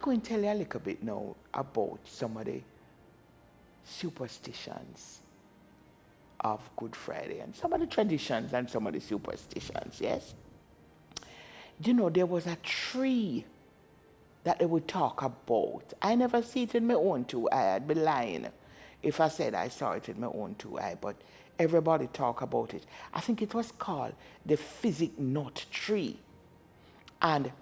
going to tell you a little bit now about some of the superstitions of Good Friday and some of the traditions and some of the superstitions, yes? You know, there was a tree that they would talk about. I never see it in my own two eye. I'd be lying if I said I saw it in my own two eye, but everybody talk about it. I think it was called the physic nut tree. And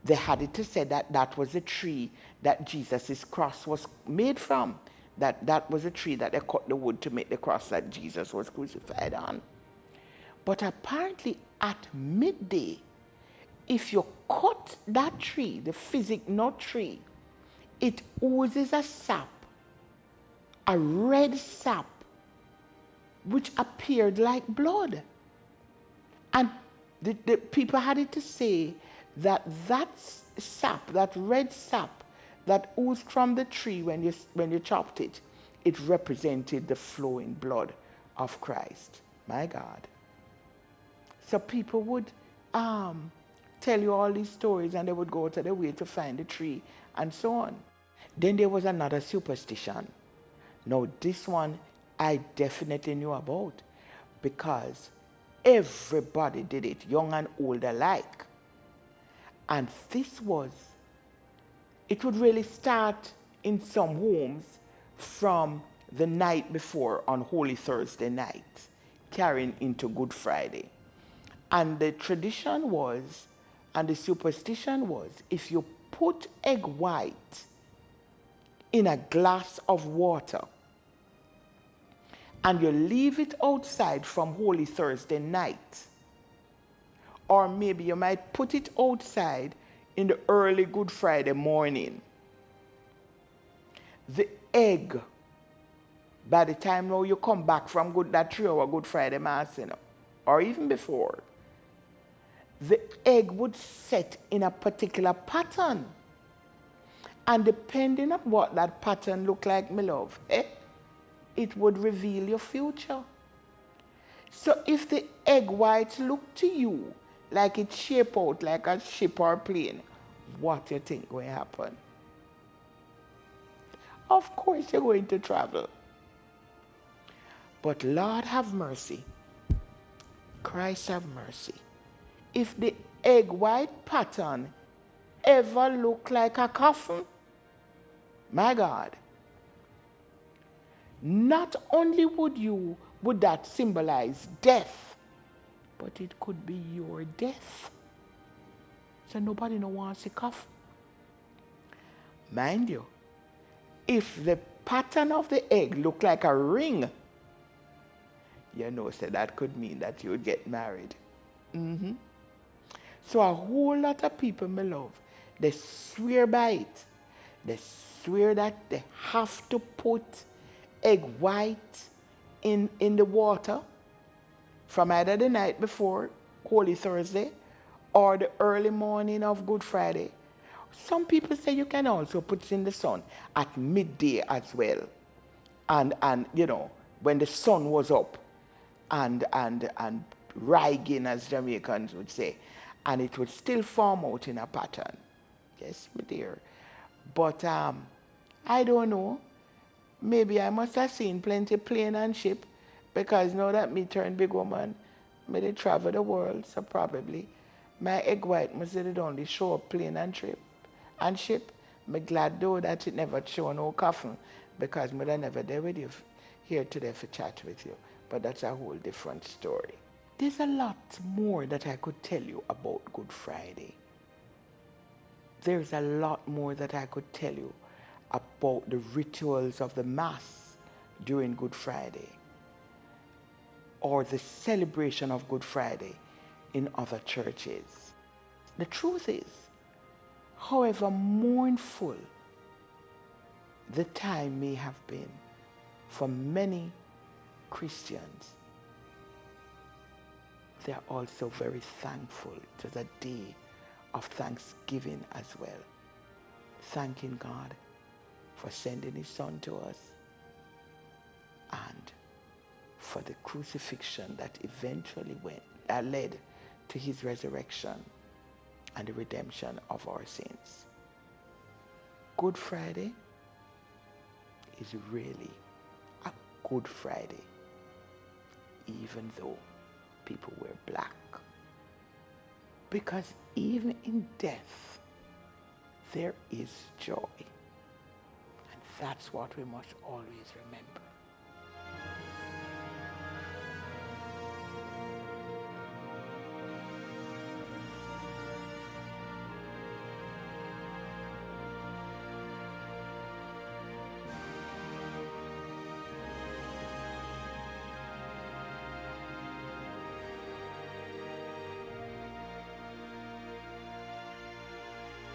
they had it to say that that was the tree that Jesus' cross was made from. That was a tree that they cut the wood to make the cross that Jesus was crucified on. But apparently at midday, if you cut that tree, the physic nut tree, it oozes a sap, a red sap, which appeared like blood. And the people had it to say that sap, that red sap, that oozed from the tree when you chopped it, it represented the flowing blood of Christ. My God. So people would tell you all these stories, and they would go to the way to find the tree and so on. Then there was another superstition. Now this one I definitely knew about because everybody did it, young and old alike. And it would really start in some homes from the night before on Holy Thursday night, carrying into Good Friday. And the tradition was, and the superstition was, if you put egg white in a glass of water and you leave it outside from Holy Thursday night, or maybe you might put it outside in the early Good Friday morning, the egg, by the time now you come back from that 3-hour Good Friday Mass, or even before, the egg would set in a particular pattern. And depending on what that pattern looked like, my love, it would reveal your future. So if the egg white looked to you like it shaped out like a ship or plane, what do you think will happen? Of course you're going to travel. But Lord have mercy. Christ have mercy. If the egg white pattern ever looked like a coffin, my God, not only would that symbolize death, but it could be your death. So nobody no wants a coffin. Mind you, if the pattern of the egg looked like a ring, you know, so that could mean that you would get married. So a whole lot of people, my love, they swear by it. They swear that they have to put egg white in the water from either the night before Holy Thursday or the early morning of Good Friday. Some people say you can also put it in the sun at midday as well. And you know, when the sun was up and rising, as Jamaicans would say, and it would still form out in a pattern. Yes, my dear. But I don't know. Maybe I must have seen plenty plane and ship, because now that me turn big woman, me they travel the world, so probably my egg white must have only show up plane and ship. Me glad though that it never show no coffin, because me da never there with you here today for chat with you. But that's a whole different story. There's a lot more that I could tell you about Good Friday. There's a lot more that I could tell you about the rituals of the Mass during Good Friday, or the celebration of Good Friday in other churches. The truth is, however mournful the time may have been for many Christians, they are also very thankful. It was a day of thanksgiving as well. Thanking God for sending his Son to us and for the crucifixion that eventually led to his resurrection and the redemption of our sins. Good Friday is really a Good Friday, even though people wear black. Because even in death, there is joy. And that's what we must always remember.